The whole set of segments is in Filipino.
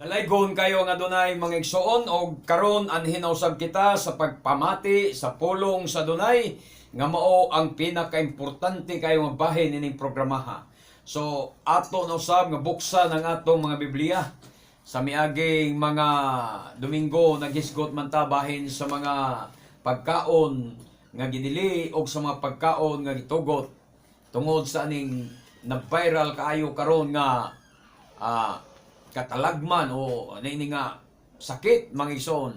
Dalaygon kayo nga dunay mga igsoon o karon anhin usab kita sa pagpamati sa pulong sa dunay nga mao ang pinakaimportante kayo nga bahin ining programaha. So ato na usab nga buksan ang atong mga Biblia sa miaging mga Domingo naghisgot man ta bahin sa mga pagkaon nga ginili o sa mga pagkaon nga gitugot tungod sa aning nag-viral kaayo karon nga katalagman o nini nga sakit mga igsoon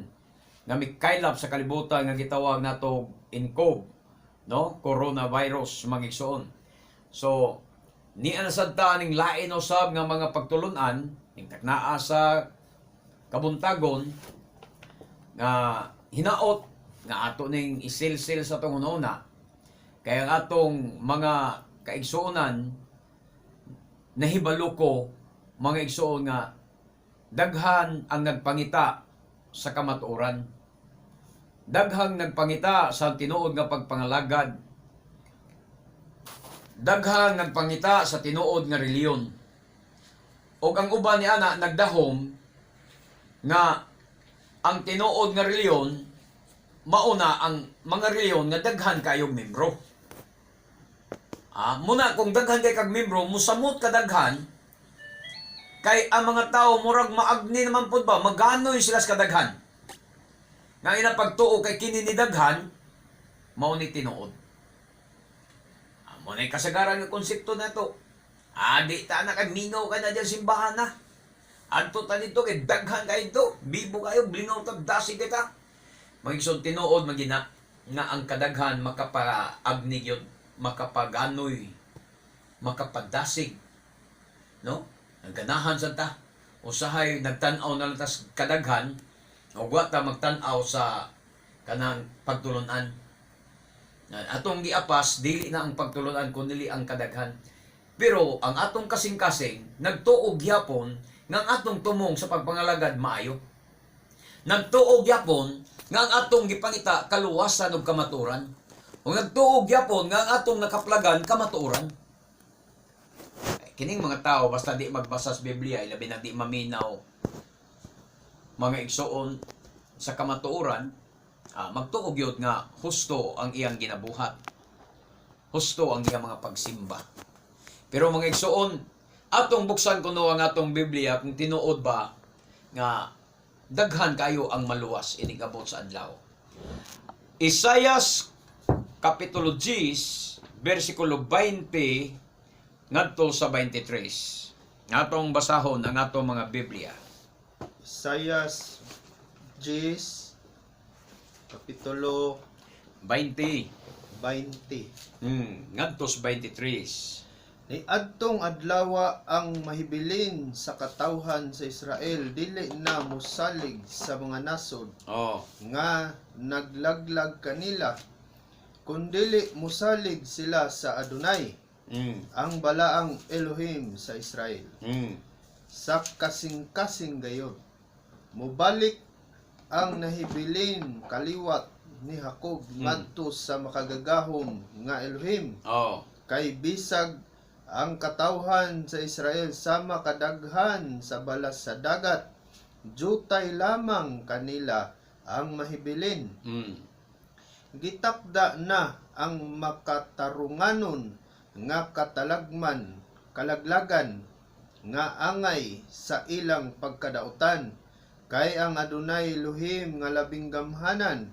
nga mikaylap sa kalibutan nga gitawag nato INCOV, no, coronavirus mga igsoon. So ni anasad ta ning lain usab nga mga pagtulunan ning taknaa sa kabuntagon nga hinaot nga ato ning isilsil sa tong una kay ang atong mga kaigsuonan nahibalo ko mga igsoon nga daghan ang nagpangita sa kamatuoran. Daghang nagpangita sa tinuod nga pagpangalagad. Daghang nagpangita sa tinuod nga reliyon. O ang uban ni ana nagdahom nga ang tinuod nga reliyon mauna ang mga reliyon nga daghan kayong membro. Muna kung daghan kay kag membro musamot ka daghan kay ang mga tao murag maagni naman pud ba maganoy sila sa kadaghan. Nga ina pagtuo kay kini ni daghan mao ni tinuod. Amo na kasagaran nga konsepto nato. Di ta na kay minaw ka na diyan simbahan na. Adto ta dito kay daghan kay ito. Bibo kayo blingaw ta dasig kita. Magsud tinuod magina nga ang kadaghan makapaagni gyud, makapaganoy, makapadasig. No? Naganahan sa ta. Usahay nagtan-aw na lang tas kadaghan. O ta magtan-aw sa kanang pagtulunan. Atong giapas, dili na ang pagtulunan kundi ang kadaghan. Pero ang atong kasing-kasing, nagtuog yapon nga ang atong tumong sa pagpangalagad maayo. Nagtuog yapon nga ang atong gipangita kaluwasan ug kamatuoran. O nagtuog yapon nga ang atong nakaplagan kamatuoran. Kining mga tao basta di magbasa sa Biblia ilabi na di maminaw mga igsoon sa kamatuoran, magtuog yun nga husto ang iyang ginabuhat, husto ang iyang mga pagsimba. Pero mga igsoon, atong buksan kuno ang atong Biblia kung tinuod ba nga daghan kayo ang maluwas ining abot sa adlaw. Isaias kapitulo 10 bersikulo 20 ngadto sa 23. Atong basahon ang atong mga Biblia. Isaias 10 kapitulo 20. 20. Ngadto sa 23. Ni adtong adlaw ang mahibilin sa katawhan sa Israel dili na mosalig sa mga nasod nga naglaglag kanila kundili mosalig sila sa Adonai ang balaang Elohim sa Israel. Sa kasing-kasing gayod mubalik ang nahibilin kaliwat ni Jacob ngadto sa makagagahom nga Elohim. Kay bisag ang katawhan sa Israel sama kadaghan sa balas sa dagat, jutay lamang kanila ang mahibilin. Gitakda na ang makatarunganon nga katalagman, kalaglagan nga angay sa ilang pagkadautan. Kay ang Adonai Elohim nga labing gamhanan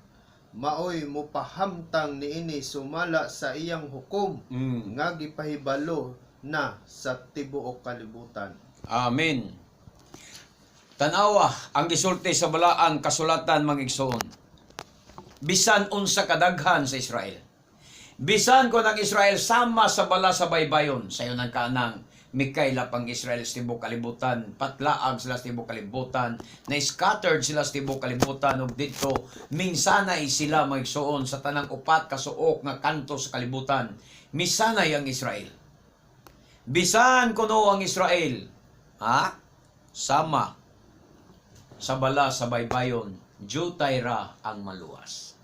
maoy mopahamtang niini sumala sa iyang hukom nga gipahibalo na sa tibuok kalibutan. Amen. Tanawa ang gisulti sa balaang kasulatan mga igsoon. Bisan unsa kadaghan sa Israel. Bisan ko ng Israel sama sa bala sa baybayon, sayo nang kanang mikaylap ang Israel sa tibok kalibutan, patlaag sila sa tibok kalibutan, na-scattered sila sa tibok kalibutan, ug dito minsanay sila magsuon sa tanang upat kasuok nga kanto sa kalibutan. Misanay ang Israel. Bisan kuno ang Israel, sama sa bala sa baybayon, jutay ra ang maluwas.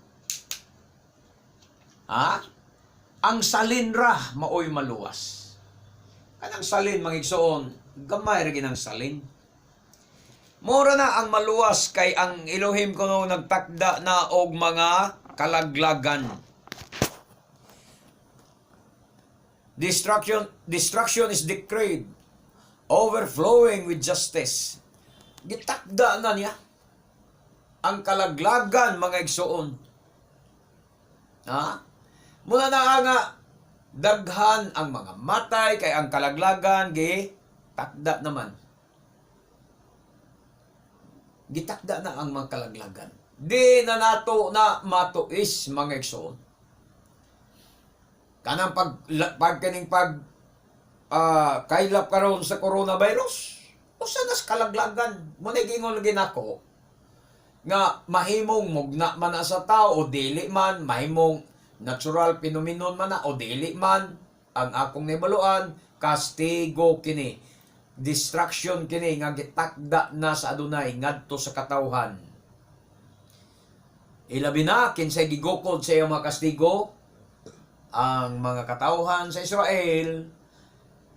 Ang salin ra maoy maluwas. Kanang salin mga igsoon, gamay ra ginang salin. Mura na ang maluwas kay ang Elohim kuno nagtakda na og mga kalaglagan. Destruction is decreed, overflowing with justice. Gitakda na niya ang kalaglagan, mga igsoon. Ha? Muna na nga daghan ang mga matay kay ang kalaglagan gitakda naman. Gitakda na ang mga kalaglagan. Di na nato na matuis, mga igsoon. Kanang kailap karon sa coronavirus, usa nas kalaglagan. Muna gingon lagi nako nga mahimong mugna man na sa tao o dili man, mahimong natural phenomenon man na o dili man, ang akong nibaluan, kastigo kini, distraction kini nga gitakda na sa adunay ngadto sa katawhan. Ilabi na kinsay gigukod sa iyang mga kastigo, ang mga katawhan sa Israel,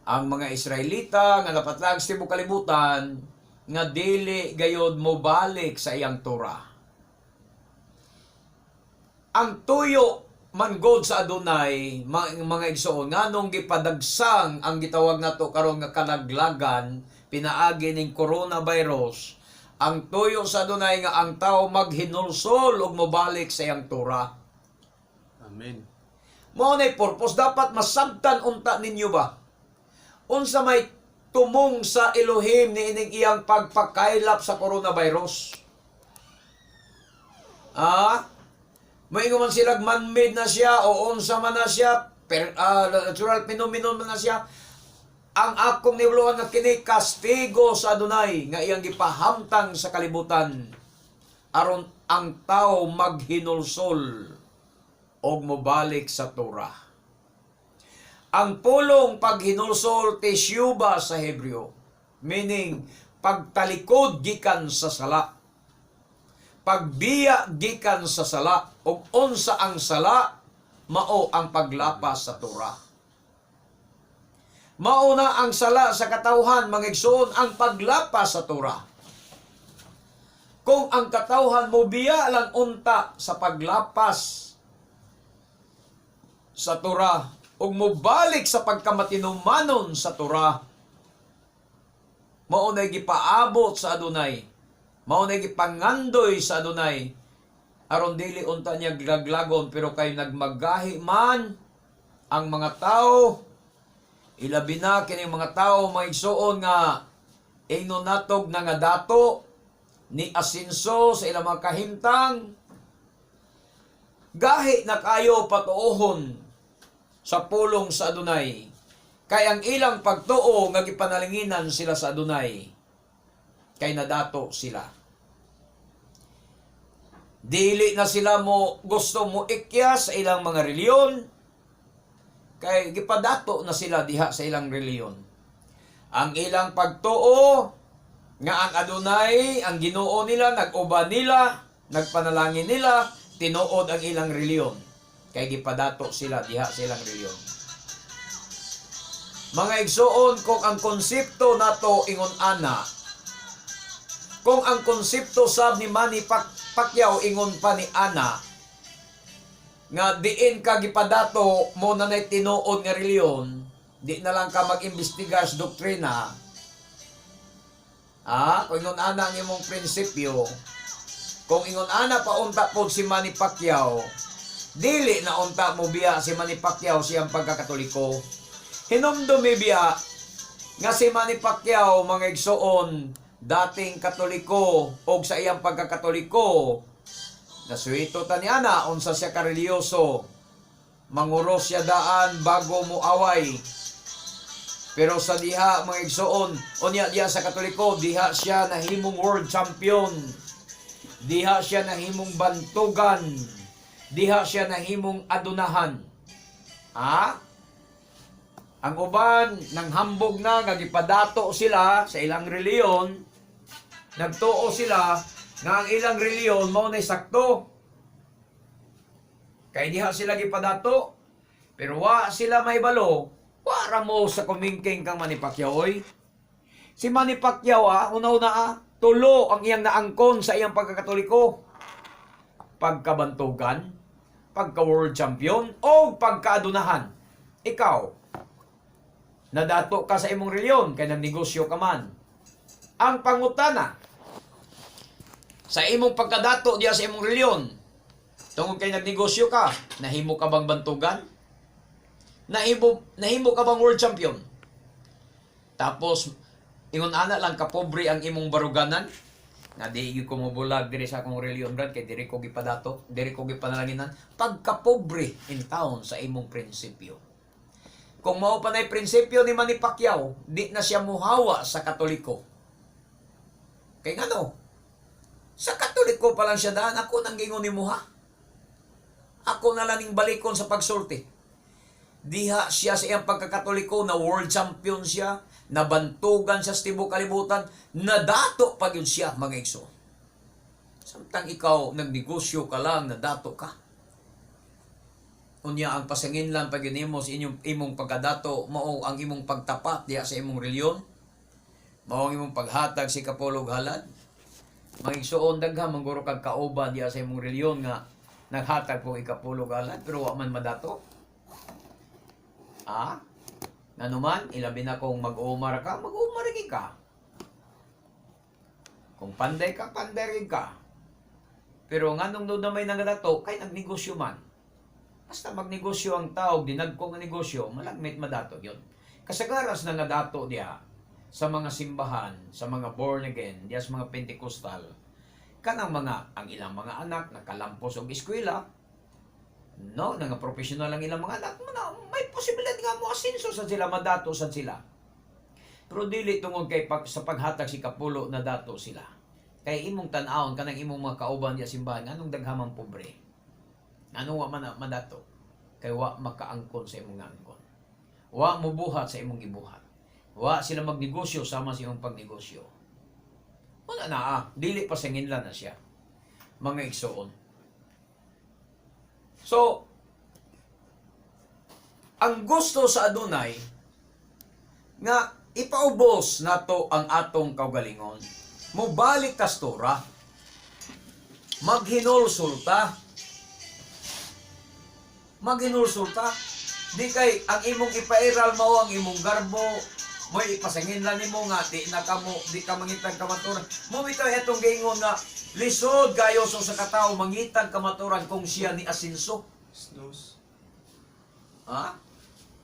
ang mga Israelita nga napatlag sa tibuok kalibutan nga dili gayod mo balik sa iyang Torah. Ang tuyo man God sa adunay, mga igsoon, nganong gipadagsang ang gitawag nato karon nga kalaglagan pinaagi ning coronavirus, ang tuyo sa adunay nga ang tao maghinulsol ug mobalik sa iyang Torah. Amen. Mao nay purpose, dapat masabtan unta ninyo ba? Unsa may tumong sa Elohim ni ining iyang pagpakailap sa coronavirus? Maingon man sila man-made na siya o unsa man na siya, natural phenomenon man na siya. Ang akong niluan nga kini kastigo sa adunay nga iyang gipahamtang sa kalibutan aron ang tao maghinulsol og mobalik sa Torah. Ang pulong paghinulsol tesyuba sa Hebreo, meaning pagtalikod gikan sa sala, pagbiya gikan sa sala, ug unsa ang sala, mao ang paglapas sa Torah. Mao na ang sala sa katawhan, mga igsoon, ang paglapas sa Torah. Kung ang katawhan mo biya lang unta sa paglapas sa Torah, ug mobalik sa pagkamatinumanon sa Torah, mao na gipaabot sa adunay, mao na gipangandoy sa adunay, aron dili unta niya glaglagon, pero kay nagmagahi man ang mga tao, ilabi na kini mga tao may igsoon nga ingnon natog na nga dato ni asinso sa ilang mga kahimtang, gahi na kayo patuohon sa pulong sa adunay, kay ang ilang pagtuo nga gipanalinginan sila sa adunay, kay nadato sila. Dili na sila mo gusto mo ikya sa ilang mga reliyon, kay gipadato na sila diha sa ilang reliyon. Ang ilang pagtuo nga ang adunay, ang Ginoo nila, nag-uban nila, nagpanalangin nila, tinuod ang ilang reliyon, kay gipadato sila diha sa ilang reliyon. Mga igsoon, kung ang konsepto nato ingon ana, kung ang konsepto sab ni Manny Pacquiao ingon pa ni ana, nga diin ka gipadato mo na nay tinuod nga reliyon, di na lang ka mag-imbestiga sa doktrina. Kung ingon ana ang imong prinsipyo, kung ingon ana paunta pod si Manny Pacquiao, dili na unta mo biya si Manny Pacquiao siyang pagkakatoliko. Hinumdumi biya nga si Manny Pacquiao, mga igsoon, dating katoliko o sa iyang pagkakatoliko, nasuito ta niana unsa siya kareliyoso, manguros siya daan bago mo away. Pero sa diha, mga igsoon, unya diha sa katoliko, diha siya nahimong world champion, diha siya nahimong bantugan, diha siya nahimong adunahan. Ang uban nang hambog na nga gipadato sila sa ilang reliyon, nagtuo sila nga ang ilang reliyon mao nay sakto, kay diha sila gipadato, pero wa sila mahibalo, wara mo sa kumingking kang Manny Pacquiao. Si Manny Pacquiao, una-una Tulo ang iyang naangkon sa iyang pagkakatoliko. Pagkabantugan, pagka-world champion, o pagkaadunahan. Ikaw, nadato ka sa imong reliyon, kay nagnegosyo ka man. Ang pangutana, sa imong pagkadato diya sa imong reliyon, tungod kay nagnegosyo ka, nahimo ka bang bantugan? Nahimo ka bang world champion? Tapos, ingon ana lang kapobre ang imong baruganan, nga di ko mo bulag diri sa akong reliyon brad, kay diri ko gipadato, diri ko gipanalanginan, pagkapobre in town sa imong prinsipyo. Kung mao pa nay prinsipyo ni Manny Pacquiao, di na siya muhawa sa Katoliko. Kay ngano? Sa Katoliko pa lang siya daan, ako nang gingon ni muha. Ako na lang ning balikon sa pagsulti. Diha siya sa iyang pagkakatoliko na world champion siya, nabantugan sa tibuok kalibutan, nadato pa yun siya, mga igso. Samtang ikaw, nagnegosyo ka lang, nadato ka. Unya ang pasanginlan pag yun mo sa imong pagkadato, mao ang imong pagtapat diya sa imong reliyon, mao ang imong paghatag si kapulog halad. Mga igsoon, daghang mangguro kag kauban diya sa imong reliyon nga, naghatag po ikapulog halad, pero wa man madato. Nanuman, ilabi na kung mag-umar ka, mag-umar ka. Kung panday ka, panday ka. Pero nganong doon na may nagadato, kay nagnegosyo man. Basta magnegosyo ang tao, dinagko nga negosyo, malagmit madato yun. Kasagaras na nadato diya sa mga simbahan, sa mga born again, diya sa mga Pentecostal, kanang ang ilang mga anak, nakalampos og eskwela, no, nga professional ang ilang mga anak, may posibilidad nga mo asenso sa sila, madato sa sila. Pero dili tungod kay sa paghatag si kapulo na dato sila. Kay imong tan-awon kanang imong mga kauban diya simbahan, anong daghamang pobre. Anong wa man madato? Kay wa makaangkon sa imong angkon. Wa mo buhat sa imong gibuhat. Wa sila magnegosyo sama sa imong pagnegosyo. Wala na dili pa sanginlan na siya. Mga igsoon. So, ang gusto sa adunay nga ipaubos nato ang atong kaugalingon. Mobalik tas Torah. Maghinulsulta. Di kay ang imong ipairal mao ang imong garbo, mo ipasanginlan nimo nga di ka mangitag kamaturan. Mo bitaw etong gingon nga lisod kayo so sa katao mangitag kamaturan kung siya ni asenso.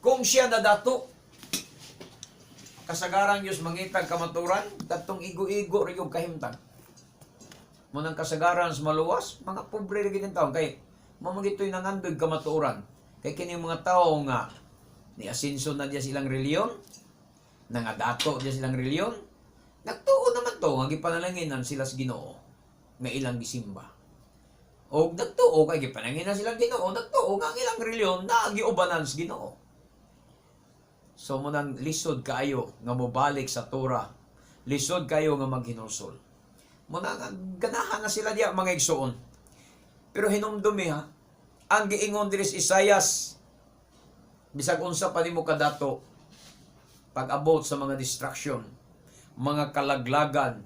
Kung siya nadato, kasagaran Diyos mangitag kamaturan, datong igo-igo rin yung kahimtang. Munang kasagaran sa maluwas, mga pobre rin ang taon. Kaya, mamagito'y nangandoy kamaturan. Kaya kini mga tao nga, ni asenso na diya silang reliyon, nangadato diya silang reliyon, nagtuo naman to, nga gipanalanginan sila sa Ginoo, nga ilang gisimba. O nagtuo, kaya gipananginan silang Ginoo, nagtuo nga ang ilang reliyon, na giubanan sa Ginoo. So, munang lisod kayo nga mobalik sa Torah. Lisod kayo nga maghinulsol. Munang ganahan na sila diya, mga igsoon. Pero hinumdumi ang giingon diri sa Isayas, bisag unsa pa nimo kadato, pag-abot sa mga distraction, mga kalaglagan,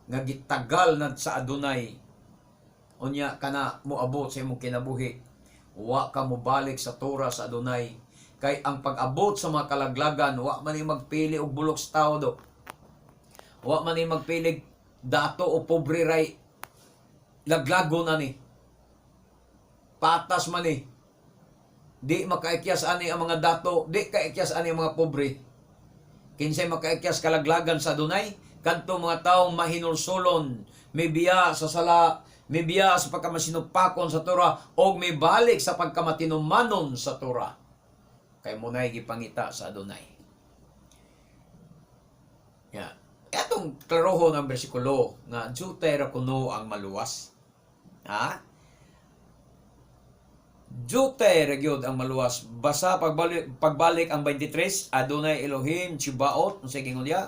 nga gitagal na sa adunay, unya kana moabot sa imong kinabuhi, wa ka mobalik sa Torah sa adunay, kay ang pag-abot sa mga kalaglagan, wa man ni magpili og bulok sa tao do. Wa man ni magpili dato o pobre ray. Laglago na ni. Patas man ni. Di makaikyas ani ang mga dato, di kaikyas ani ang mga pobre. Kinsay makaikyas kalaglagan sa dunay, kadto mga taong mahinulsolon, may biya sa sala, may biya sa pagkamasinupakon sa Torah, o may balik sa pagkamatinumanon sa Torah. Kay munay gipangita sa adunay. Ya. Etong klarohon ang bersikulo nga jutay ra kuno ang maluwas. Jutay ra gyud ang maluwas. Basa pagbalik ang 23, Adonai Elohim Tsebaot, unsay gingon diya?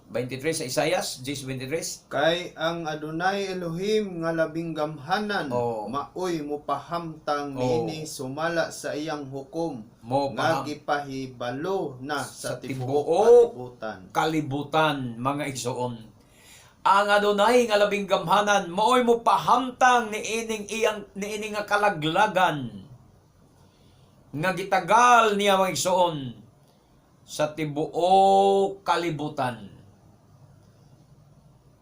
23 sa Isayas, 10:23. Kay ang Adonai Elohim nga labing gamhanan, Oo. maoy mo pahamtang niini sumala sa iyang hukom, Mo nga paham- gipahibalo na sa Sa tibuok tibuok kalibutan. kalibutan, mga igsoon. Ang Adonai nga labing gamhanan, maoy mo pahamtang niining nga kalaglagan nga gitagal niya, mga igsoon, sa tibuok kalibutan.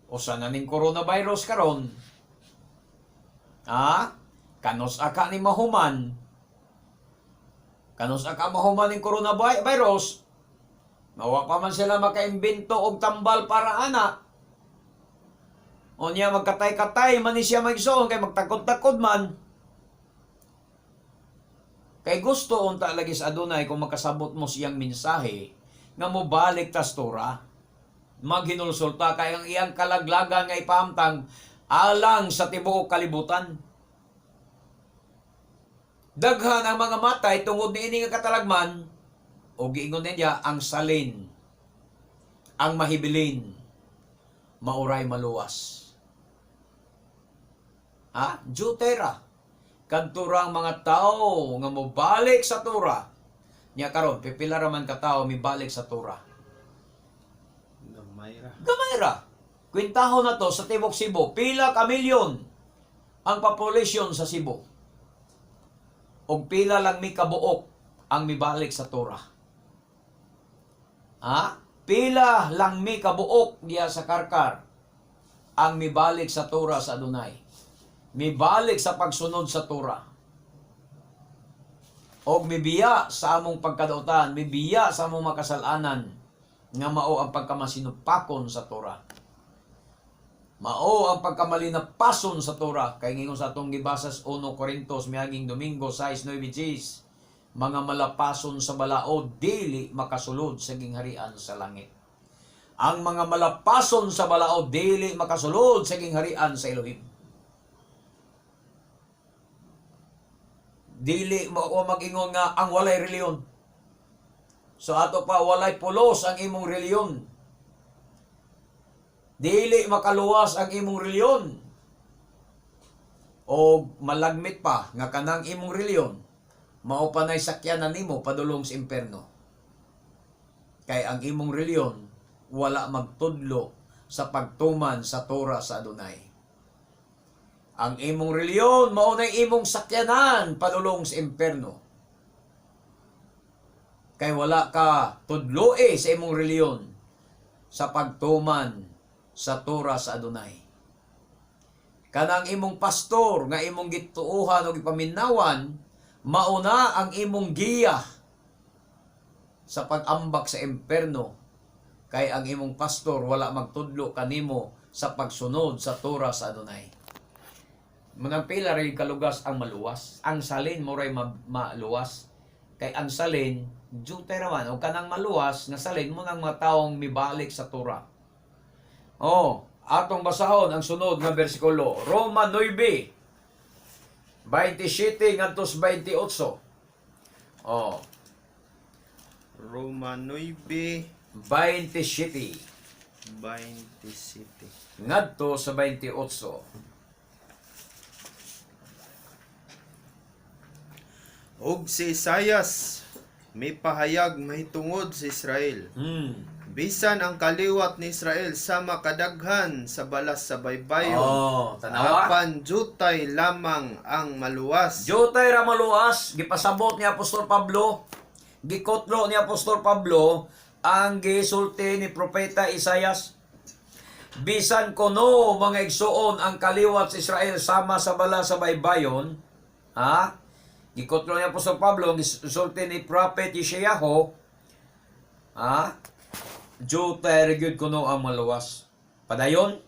O sa naning coronavirus karon, kanos aka ni mahuman, kanos aka mahuman ng coronavirus, mawa pa man sila makaimbento og tambal para ana. O niya magkatay-katay man ni siya magsoon kay magtakod-takod man. Kay gusto unta lagi sa Adonai kung makasabot mo siyang mensahe nga mobalik tas Torah. Maghinulsulta kay ang iyang kalaglagan nga ipahamtang alang sa tibuok kalibutan. Daghan ang mga matay tungod niini nga katalagman, o giingon niya ang salin, ang mahibilin, mauray maluwas. Jutera. Kadturang mga tao nga mobalik sa Torah. Nya karon pipila ra man ka tawo mibalik sa Torah. Gamay ra. Kwintahon na to sa tibok Cebu, pila ka milyon ang population sa Cebu. Og pila lang mi kabuok ang mibalik sa Torah. Pila lang mi kabuok diya sa Karkar ang mibalik sa Torah sa Adonai. Mibalik sa pagsunod sa Torah. Og mibiya sa among pagkadautan, mibiya sa among makasalanan nga mao ang pagkamasinupakon sa Torah. Mao ang pagkamalinapason sa Torah. Kay ngingon sa atong gibasa sa 1 Corintos miaging Domingo 6:9-10, mga malapason sa balaod dili makasulod sa gingharian sa langit. Ang mga malapason sa balaod dili makasulod sa gingharian sa Elohim. Dili mo ako mag-ingon nga ang walay reliyon. So ato pa walay pulos ang imong reliyon. Dili makaluwas ang imong reliyon. O malagmit pa nga kanang imong reliyon, mao panay sakyanan nimo padulong sa impierno. Kay ang imong reliyon wala magtudlo sa pagtuman sa Torah sa Adonai. Ang imong reliyon mao nay imong sakyanan padulong sa impierno. Kay wala ka tudloe sa imong reliyon sa pagtuman sa Torah sa Adonai. Kanang imong pastor nga imong gituuhan o gipaminawan, mauna ang imong giya sa pag-ambak sa impierno. Kay ang imong pastor wala magtudlo kanimo sa pagsunod sa Torah sa Adonai. Mga pila rin kalugas ang maluwas. Ang salin mo rin maluwas. Kay ang salin, jutay naman. O kanang maluwas, nga salin mo ng mga taong mibalik sa Torah. Atong basahon ang sunod nga bersikulo. Roma 9, 27 ngadtos 28. Roma 9, 27 27. ngadto sa 28. Og si Isayas may pahayag mahitungod sa Israel. Bisan ang kaliwat ni Israel sama kadaghan sa balas sa baybayon. Tanawa. Apan jutay lamang ang maluwas. Jutay ra maluwas, gipasabot ni Apostol Pablo, gikotlo ni Apostol Pablo ang gisulti ni Propeta Isayas. Bisan kuno mga igsuon ang kaliwat sa Israel sama sa balas sa baybayon, gikotlo ni Apostol Pablo ang gisulti ni Prophet Isaiaho, jutay ra gyud kuno ang maluwas. Padayon,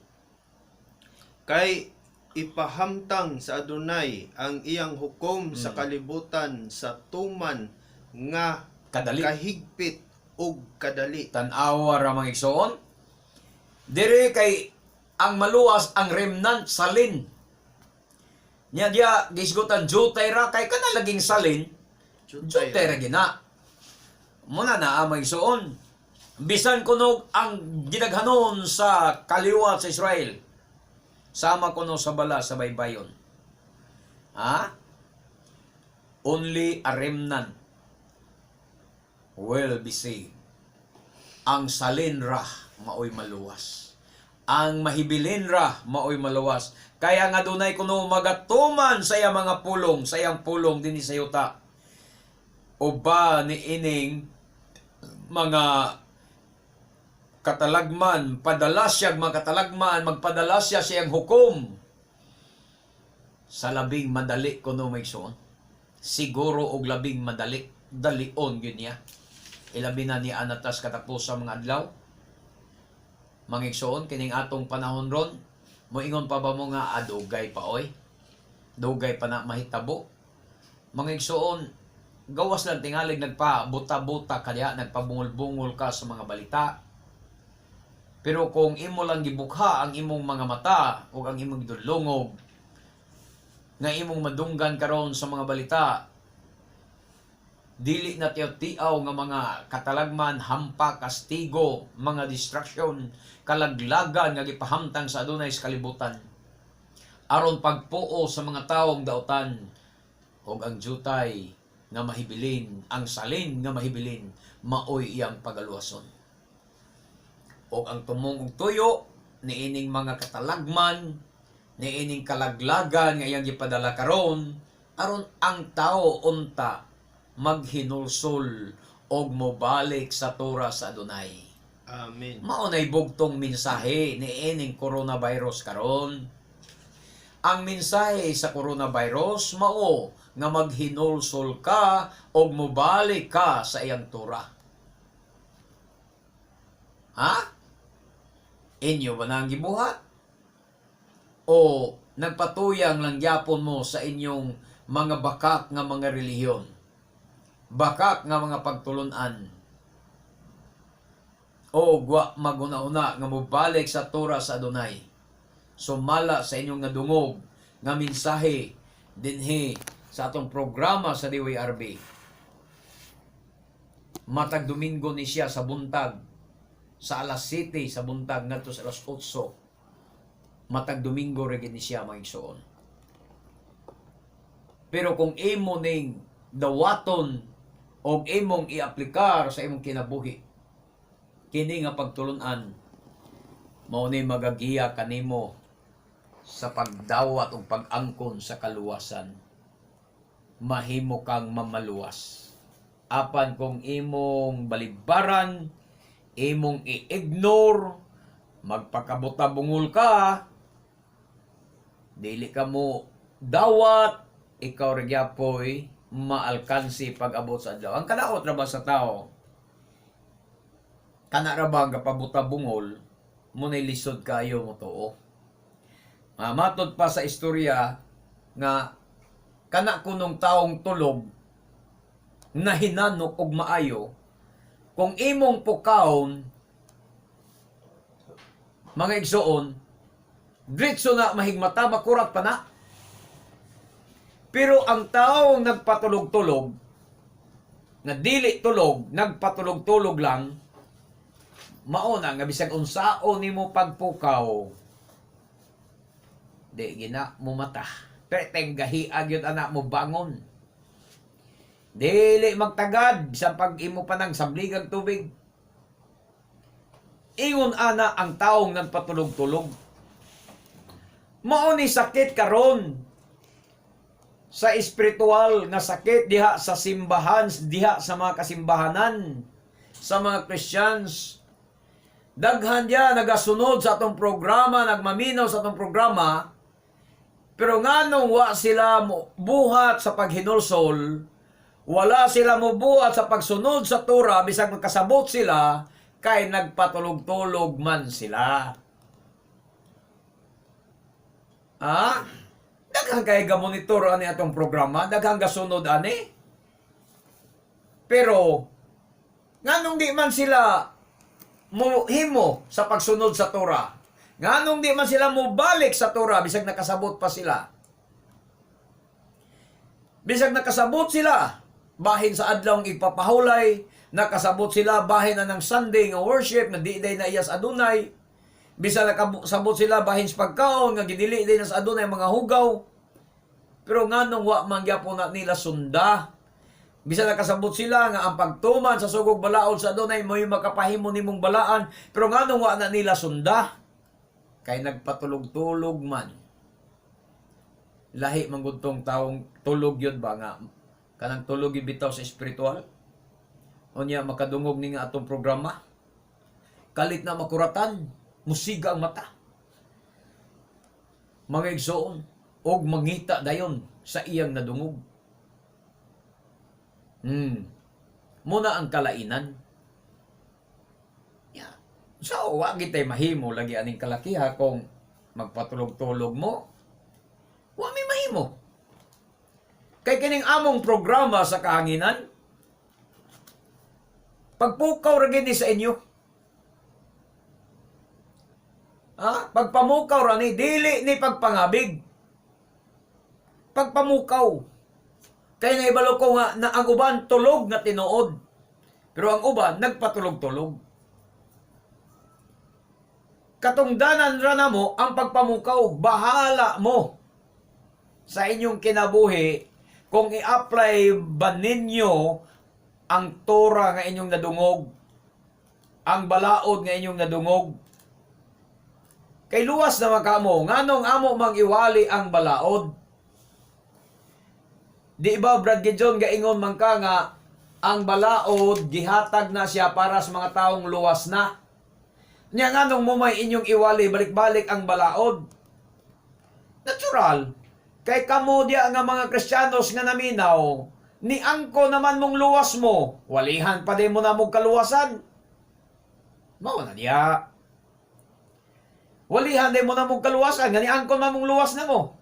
Kay ipahamtang sa Adonai ang iyang hukom sa kalibutan sa tuman nga kadali. kahigpit ug kadali. Tan-awa ra mga igsoon. Dire kay ang maluwas ang remnant salin. Nya dia gisgutan jutay ra kay kana laging salin. Jutay ra gina. Muna na ang mga igsoon. Bisan kunog ang gidaghanon sa kaliwat sa Israel. Sama kuno sa bala sa baybayon. Ha? Only a remnant will be saved. Ang salin ra maoy maluwas. Ang mahibilin ra maoy maluwas. Kaya nga dunay kuno magatuman sa iyang mga pulong, sa iyang pulong dinhi sa yuta. Uba ni ining mga katalagman, padala siya mga katalagman, magpadala siya sa iyang hukom. Sa labing madali kuno may igsoon. Siguro og labing madali, dalion gyud niya. Ilabi na ni anatas katapos sa mga adlaw. Mga igsoon kining atong panahon ron, moingon pa ba mo nga adugay pa oy? Dugay pa na mahitabo. Mga igsoon, gawas lang tingalig nagpa-buta-buta kaya nagpabungol-bungol ka sa mga balita. Pero kung imo lang gibukha ang imong mga mata o ang imong dulungog nga imong madunggan karon sa mga balita, dili na tiyaw-tiaw nga mga katalagman, hampa, kastigo, mga distraksyon, kalaglagan nga gipahamtang sa adunay sa kalibutan. Aron pagpuo sa mga tawong dautan ug ang jutay nga mahibilin, ang salin nga mahibilin, maoy iyang pagaluwason. O ang tumong og tuyo niining mga katalagman, niining kalaglagan nga iyang gipadala karon, aron ang tao unta maghinulsol og mobalik sa Torah sa Adonai. Amen. Mao nay bugtong mensahe niining coronavirus karon. Ang mensahe sa coronavirus mao nga maghinulsol ka og mobalik ka sa iyang Torah. Ha? Inyo ba nang gibuhat? O nagpatuyang lang gyapon mo sa inyong mga bakak nga mga relihiyon? Bakak nga mga pagtulunan? O wa maguna-una nga mobalik sa Torah sa Adonai? Sumala sa inyong nga dungog nga mensahe dinhi sa atong programa sa DYRB. Matag Domingo ni siya sa buntag, sa alas 7 sa buntag ngadto sa alas 8. Matag Domingo ra gid ni siya mga igsoon. Pero kung imo ning dawaton o imong i-aplikar sa imong kinabuhi, kini nga pagtulunan mao ni magagiya kanimo sa pagdawat o pag-angkon sa kaluwasan. Mahimo kang mamaluwas. Apan kung imong balibaran, imong i-ignore, magpakabuta-bungol ka, dili ka mo dawat, ikaw rin yapoy maalkansi pag-abot sa adlaw. Ang kadaot ra ba sa tao? Kana ra ba nga pabuta-bungol, munay lisod kayo mo to. Matod pa sa istorya nga kana kunong taong tulog na hinanok og maayo, kung imong pukawon mga igsoon, diretso na mahigmata, makurat pa na. Pero ang taong nagpatulog-tulog, na dili tulog, nagpatulog-tulog lang, mauna nga bisag unsaon nimo pagpukaw, di gina mo mata. Pero tenggahiag yun anak mo bangon. Dili magtagad sa pag-imo pa ng sabligang tubig. Ingon ana ang taong nagpatulog-tulog. Mao ni sakit karon sa espiritual nga sakit diha sa simbahan, diha sa mga kasimbahanan, sa mga Christians. Daghan dia nagasunod sa atong programa, nagmaminaw sa atong programa, pero nganong wa sila buhat sa paghinulsol, wala sila mubuhat sa pagsunod sa Torah, bisag magkasabot sila, kay nagpatulog-tulog man sila. Daghang kay gamonitor ani atong programa, daghang gasunod ani. Pero nganong di man sila himo sa pagsunod sa Torah? Nganong di man sila mobalik sa Torah bisag nakasabot pa sila? Bisag nakasabot sila bahin sa adlawng igpapahulay, nakasabot sila bahin na ng Sunday nga worship nga di day na iyas adunay. Bisan nakasabot sila bahin sa pagkaon nga gidili day na sa adunay mga hugaw. Pero nganong wa man gyapon na nila sunda. Bisan nakasabot sila nga ang pagtuman sa sugog balaod sa adunay mo'y makapahimo nimong balaan, pero nganong wa na nila sunda. Kay nagpatulog-tulog man. Lahi man gud tong taong tulog yun ba nga kanang tulog bitaw sa espiritual. Unya makadungog ni nga atong programa. Kalit na makuratan, musiga ang mata. Mga igsoon og mangita dayon sa iyang nadungog. Muna ang kalainan. Yeah. So, wa gitay mahimo lagi aning kalakiha kung magpatulog-tulog mo. Wa may mahimo. Kay kining among programa sa kahanginan, pagpukaw ra gini sa inyo. Pagpamukaw ra ni dili ni pagpangabig. Pagpamukaw. Kaya naibalo ko nga na ang uban tulog nga tinuod. Pero ang uban nagpatulog-tulog. Katungdanan ra namo ang pagpamukaw, bahala mo sa inyong kinabuhi kung i-apply ba ninyo ang Torah nga inyong nadungog, ang balaod nga inyong nadungog. Kay luwas na makamo, nganong amo mang iwali ang balaod. Di ba Brad Gideon gaingon man ka nga ang balaod gihatag na siya para sa mga taong luwas na. Nya nganong mo may inyong iwali balik-balik ang balaod. Natural. Kay kamo diya nga mga Kristiyanos nga naminaw, ni angko naman mong luwas mo, walihan pa din mo na mong kaluwasan. Mao na diya. Walihan din mo na mong kaluwasan, nga ni angko naman mong luwas na mo.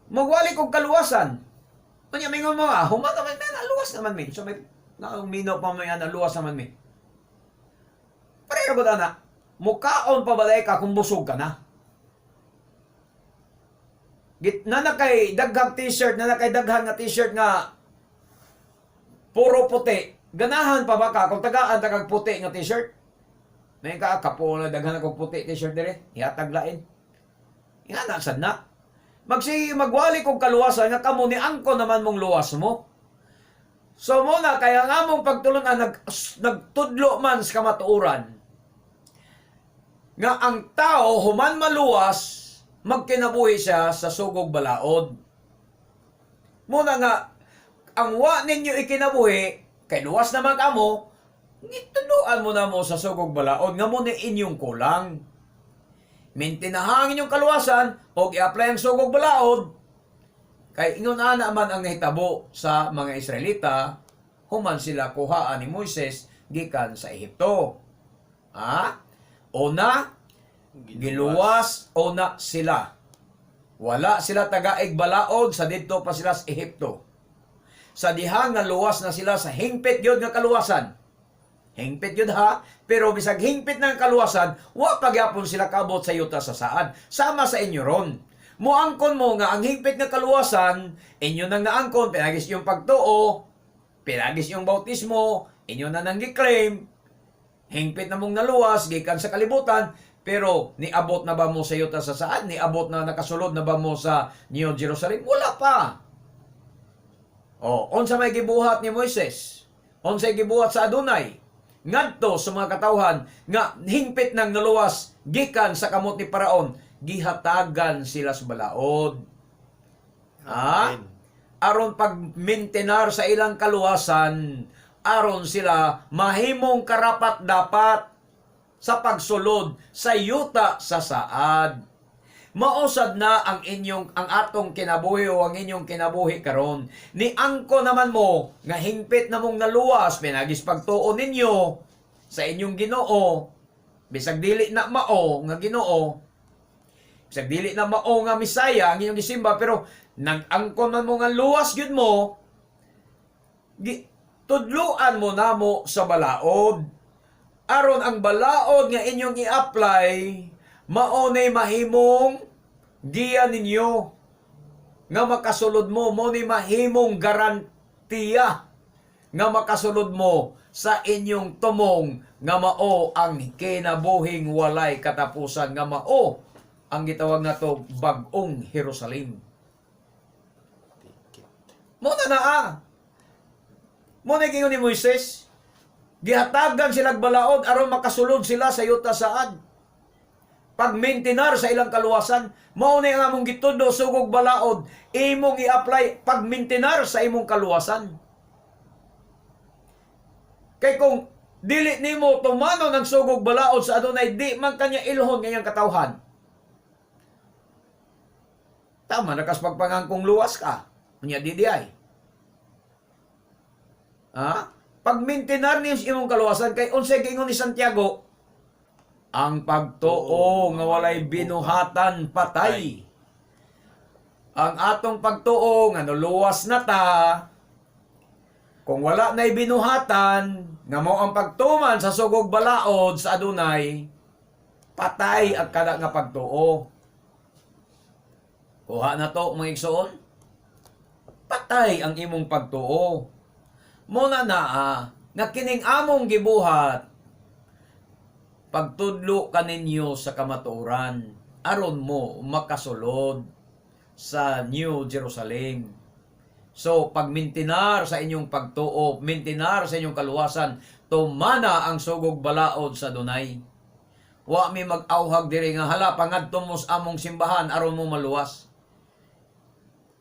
Magwali kong kaluwasan. Kanya mingon mo human naman may luwas naman mi. So may minaw pa may luwas naman mi. Pareho ba na? Mukaon pa balay ka kung busog ka na. Na nakay daghang t-shirt, na nakay daghang nga t-shirt nga puro puti. Ganahan pa ba ka kung tagaan tagag puti nga t-shirt? May kapo na daghan akong puti t-shirt dire, ihatag lain. Ingana sad na. Magwali kong kaluwasan nga kamo ni angko naman mong luwas mo. So muna kaya nga mong pagtulunan nagtudlo man sa kamatuoran nga ang tao human maluwas magkinabuhi siya sa sugog balaod. Muna nga, ang wa ninyo ikinabuhi, kay luwas naman kamo, ngituduan mo na mo sa sugog balaod, nga mo ni inyong kulang. Mintinahang inyong kaluwasan, o i-apply ang sugog balaod, kay ingon ana man ang nahitabo sa mga Israelita, human sila kuhaan ni Moises, gikan sa Ehipto. Una, giluwas o na sila. Wala sila tagaig balaod sa didto pa sila sa Ehipto. Sa diha nga luwas na sila sa hingpit gyud nga kaluwasan. Hingpit gyud ha, pero bisag hingpit ng kaluwasan, wa pagyapon sila kabot sa yuta sa saan. Sama sa inyo ron. Muangkon mo nga ang hingpit nga kaluwasan, inyo nang naangkon, pinagis yung pagtuo, pinagis yung bautismo, inyo na nang gi-claim, hingpit na mong naluwas, gikan sa kalibutan, pero niabot na ba mo sa yuta sa saan? Niabot na nakasulod na ba mo sa New Jerusalem? Wala pa. Unsa may gibuhat ni Moises? Unsa gibuhat sa Adonai? Ngadto sa mga katawhan nga hingpit nang naluwas gikan sa kamot ni Paraon, gihatagan sila sa balaod. Aron pag-maintenar sa ilang kaluwasan, aron sila mahimong karapat-dapat sa pagsulod sa yuta sa saad. Mausad na ang atong kinabuhi o ang inyong kinabuhi karon. Ni angko naman mo nga hingpit na mong naluwas pinagis pagtuo ninyo sa inyong Ginoo. Bisag dili na mao nga Ginoo. Bisag dili na mao nga Misaya ang inyong gisimba, pero nag-angko man mo nga luwas gyud mo. Tudluan mo namo sa balaod. Aron ang balaod nga inyong i-apply, maunay mahimong giya ninyo. nga makasulod mo ni mahimong garantiya nga makasulod mo sa inyong tumong nga mao ang kinabuhing walay katapusan, nga mao ang gitawag nato bag-ong Jerusalem. Muna muna gingon ni Moises, gihatagan silang balaod aron makasulod sila sa yuta saad. Pagmintinar sa ilang kaluwasan, mao ni ang among gitudo sugog balaod, imong i-apply pagmintinar sa imong kaluwasan. Kay kung dili nimo tumano ng sugog balaod sa adunay, di man kanya ilhon ngayang katawhan. Tama na kas pagpangangkong luwas ka. Unya di ay. Ha? Pagmintinar niyo sa imong kaluwasan, kay unsay gingon ni Santiago, ang pagtuo nga walay binuhatan patay. Ang atong pagtuo nga luwas na ta, kung wala na'y binuhatan, nga mo ang pagtuman sa sugog balaod sa adunay, patay ang kada nga pagtuo. Kuha na to, mga igsoon. Patay ang imong pagtuo. Muna nga kining among gibuhat, pagtudlo kaninyo sa kamatuoran, aron mo makasulod sa New Jerusalem. So, pagmintinar sa inyong pagtuo, mintinar sa inyong kaluwasan, tumana ang sugog balaod sa dunay. Wa mi mag-awhag diri nga hala pangadto mo sa among simbahan aron mo maluwas.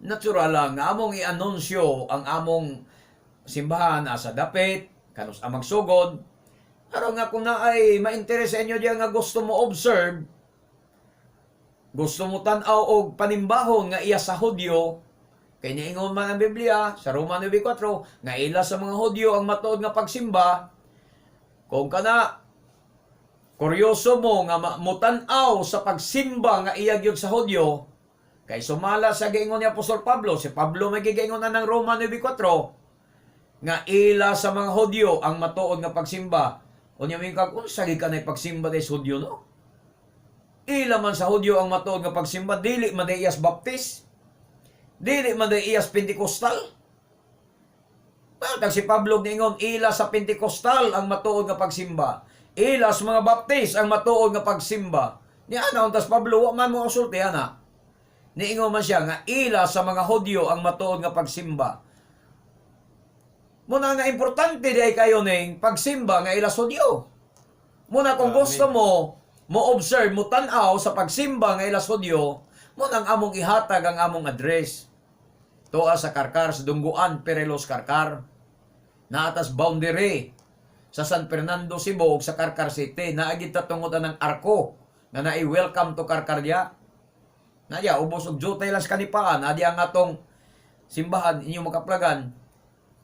Natural lang nga among i-anunsyo ang among simbahan asa dapit, kanus amang sugod. Aron nga kung naay ma-interest sa inyo diya nga gusto mo observe, gusto mo tan-aw og panimbahon nga iya sa Hudyo, kay niingon man ang Biblia sa Roma 9:4 nga ila sa mga Hudyo ang matuod nga pagsimba. Kung kana kuryoso mo nga mutan-aw sa pagsimba nga iya gyud sa Hudyo, kay sumala sa giingon ni Apostol Pablo, si Pablo may giingon na ng Roma 9:4 nga ila sa mga Hudyo ang matuod nga pagsimba. Unya mi kag unsa gi kanay pagsimba des Hudyo no? Ila man sa Hudyo ang matuod nga pagsimba, dili man day iyas baptis. Dili man day iyas Pentecostal. Bakit si Pablo ningon ila sa Pentecostal ang matuod nga pagsimba, ila sa mga baptis ang matuod nga pagsimba. Ni ana untas Pablo wa man mo usulti ana. Niingon man siya nga ila sa mga Hudyo ang matuod nga pagsimba. Muna nga importante day kayo ning pagsimba nga ila sa Hudyo. Muna kung gusto mo observe mo tan-aw sa pagsimba nga ila sa Hudyo, mo nang among ihatag ang among address. Tuwa sa Karkar, sa Dungguan, Perelos, Karkar. Naatas boundary sa San Fernando, Cebu, sa Karkar City. Naagit tatungutan ng arko na nai-welcome to Karkar diya. Nadya, ubos og jutay lang sa kanipaan. Nadya ang atong simbahan, inyong makaplagan.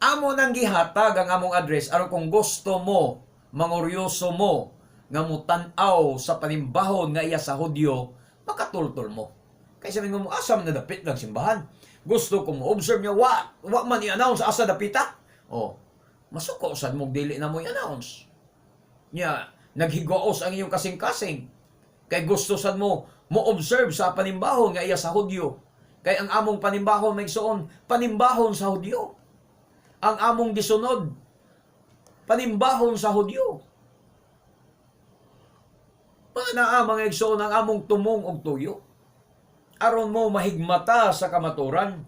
Amo nang gihatag ang among address. Aron kung gusto mo, manguryoso mo, nga mutan-aw sa panimbahon nga iya sa Hudyo, makatultol mo. Kaya sabi mo, asam na dapit ng simbahan. Gusto ko mo observe niya, wa man i-announce asa dapita. Oh, masuko sad mo dili na mo i-announce. Nya, naghigoos ang inyong kasing-kasing. Kay gusto sad mo observe sa panimbahon nga iya sa Hudyo. Kay ang among panimbahon may igsoon, panimbahon sa Hudyo. Ang among gisunod, panimbahon sa Hudyo. Panaa mga igsoon ang among tumong og tuyo. Aron mo mahigmata sa kamaturan.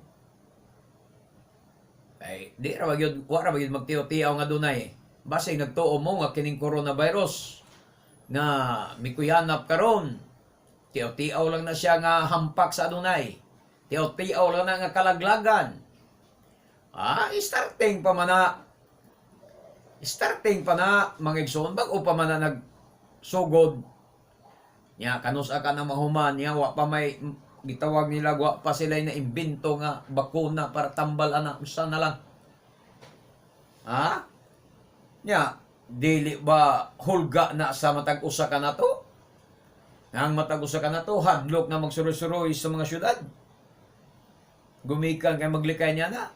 Ay, di ra magyud, wa ra magyud magtiyo-tiyaw nga dunay. Base nagtuo mo nga kining coronavirus nga mikuyanap karon. Tiyaw-tiyaw lang na siya nga hampak sa adunay. Tiyaw-tiyaw lang na nga kalaglagan. Starting pa na mga igsoon bago pa man na nagsugod. Nya kanusa ka na mahuman nya wa pa may gitawag nila, wa pa sila na imbento nga bakuna para tambal ana usa na lang. Nya dili ba hulga na sa matag usa ka na to? Nang matag usa ka na to hadlok na magsuroy-suroy sa mga syudad. Gumikan kay maglikay niya na.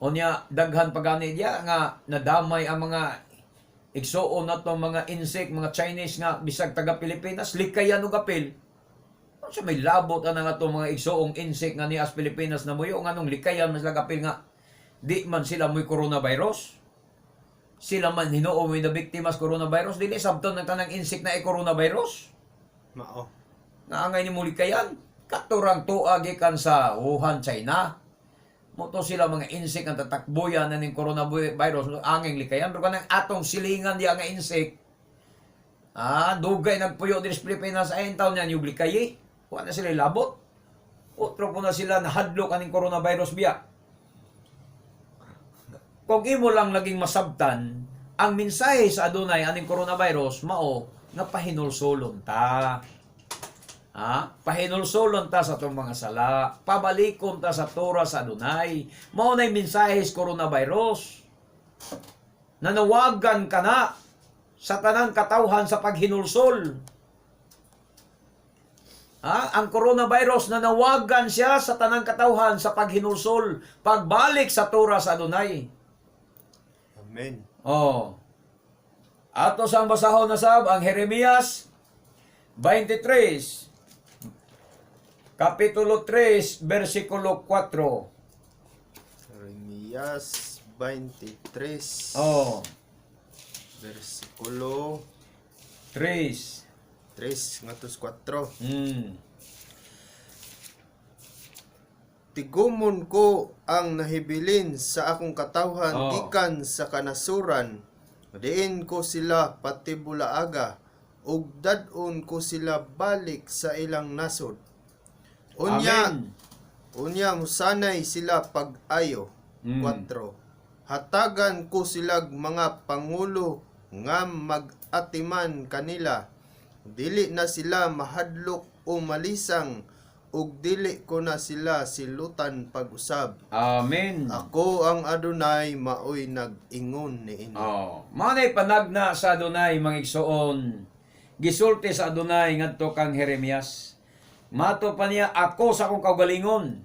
Unya daghan pagani diya nga nadamay ang mga igsuon na to mga insect, mga Chinese nga bisag taga Pilipinas likayan og apil. Sa may labot ang nga itong mga igsoong insect nga ni as Pilipinas na muyo nga nung likayan mas lagapil nga di man sila mo'y coronavirus. Sila man hinuo mo'y na biktimas coronavirus. Dili sabton ng tanang insect na coronavirus. Mao. Nga angay ni muli kayan. Katurang tuag ikan sa Wuhan, China. Moto sila mga insect ang tatakbuyan na ng coronavirus. Angay likayan. Pero kanang atong silingan diya nga insect. Dugay nagpuyo din sa Pilipinas ay taon niya yung likayi. Wala na sila labot. Otro po na sila nahadlo kaning coronavirus biya. Kung imo lang naging masabtan, ang mensahe sa adunay aning coronavirus mao nga pahinulsolon ta. Pahinulsolon ta sa itong mga sala. Pabalikon ta sa Torah sa adunay. Mao na'y mensahe sa coronavirus. Nanawagan ka na sa tanang katawhan sa paghinulsol. Ang coronavirus nanawagan siya sa tanang katawhan sa paghinulsol, pagbalik sa Torah sa adunay. Amen. Ato sa basahon na sab ang Jeremias 23 Kapitulo 3 versikulo 4. Jeremias 23. Versikulo 3. 3 ngatos 4. Mm. Tigumon ko ang nahibilin sa akong katawhan gikan sa kanasuran. Diin ko sila patibulaaga ug dad-on ko sila balik sa ilang nasod. Amen. Unya musanay sila pag-ayo. 4. Hatagan ko silag mga pangulo nga mag-atiman kanila. Dili na sila mahadlok o malisang ug dili ko na sila silutan pag-usab. Amen. Ako ang Adonai maoy nag-ingon niini. Manay panagna sa Adonai mga igsoon. Gisulti sa Adonai ngadto kang Jeremias. Mato pa niya ako sa akong kaugalingon.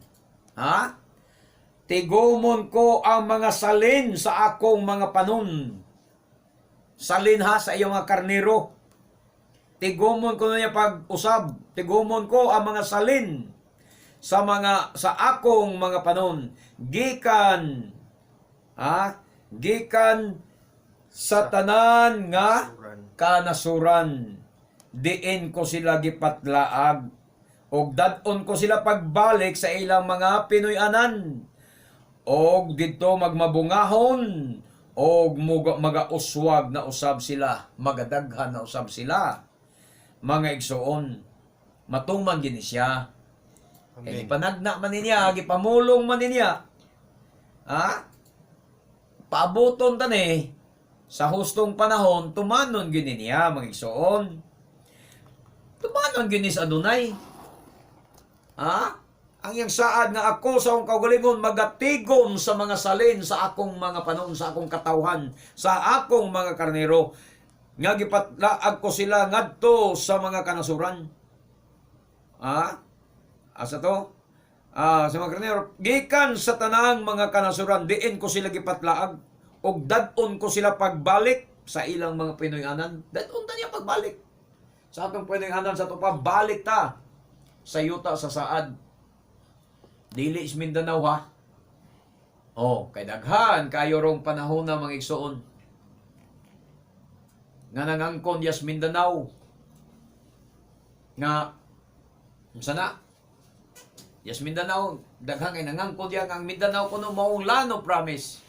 Tigumon ko ang mga salin sa akong mga panon. Salin sa iyong mga karnero. Tigumon ko na niya pag-usab. Tigumon ko ang mga salin sa akong mga panon. Gikan sa tanan nga kanasuran. Diin ko sila gipatlaag. Og dad-on ko sila pagbalik sa ilang mga Pinoy-anan. Og dito magmabungahon. Og magauswag na usab sila. Magadaghan na usab sila. Mga igsoon, matuman gini siya. Kaya panagna man niya, gipamulong man niya. Paabuton tani, sa hustong panahon, tumanon gini niya, mga igsoon. Tumanon gini sa Adonai. Ang iyang saad nga ako sa akong kaugalingon, magatigon sa mga salin sa akong mga panon, sa akong katawhan, sa akong mga karnero. Nga gipatlaag ko sila ngadto sa mga kanasuran. Asa to? Sa mga karnero, gikan sa tanang mga kanasuran, diin ko sila gipatlaag. Og dad-on ko sila pagbalik sa ilang mga Pinoy-anan. Dad-on ta niya pagbalik. Sa atong Pinoy-anan, sa ito balik ta. Sa yuta, sa saad. Dili is Mindanao kay daghan, kayo rong panahon na mga igsoon. Nga nangangkon yas Mindanao nga sana yas Mindanao daghang ay nangangkon ya ang Mindanao kuno maong lano promise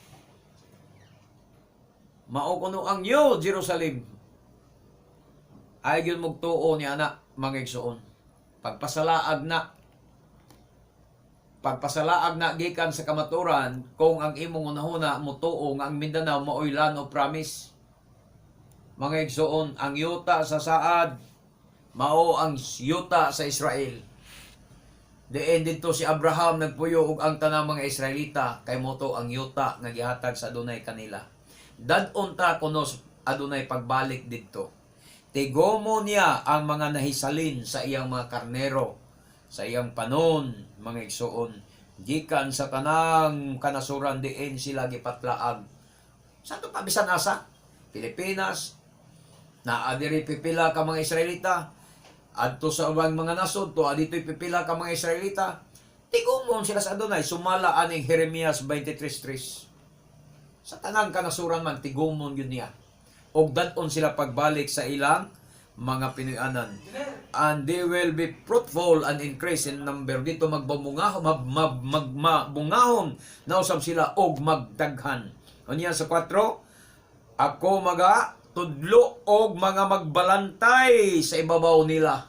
mao kuno ang New Jerusalem ay gyud mugtuo ni ana mga igsoon pagpasalaag na gikan sa kamaturan kung ang imong unahuna mutuo nga ang Mindanao maoy lano promise. Mga igsoon, ang yuta sa saad, mao ang yuta sa Israel. Diin dito si Abraham nagpuyo og ang tanang mga Israelita, kay moto ang yuta nga gihatag sa Adonai kanila. Dad-on ta kuno Adonai pagbalik dito. Tigomo niya ang mga nahisalin sa iyang mga karnero, sa iyang panon, mga igsoon. Gikan sa tanang kanasuran diin sila gipatlaag. Sa ito pabisan asa? Pilipinas, naadiri pipila ka mga Israelita, adto sa ubang mga nasod to adito'y pipila ka mga Israelita, tigumon sila sa Adonai. Sumala aning Jeremias 23:3. Sa tanang kanasuran man tigumon yun niya. Og dadon sila pagbalik sa ilang mga pinuyanan. And they will be fruitful and increase in number. Dito magbabungahon, magbungahon na usab sila og magdaghan. Unya sa 4, ako maga tudlo og mga magbalantay sa ibabaw nila.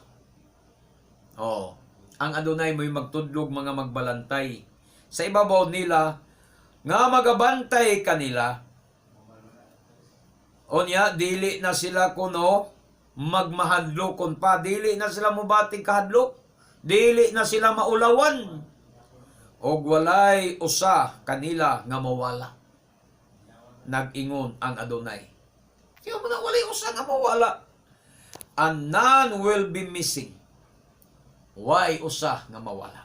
Oh, ang Adonai mo'y magtudlog mga magbalantay sa ibabaw nila nga magabantay kanila. Unya dili na sila kuno magmahadlokon pa, dili na sila mubating kahadlok, dili na sila maulawan, og walay usa kanila nga mawala. Nag-ingon ang Adonai. Kaya mo na walay usa nga mawala. And none will be missing. Why usa nga mawala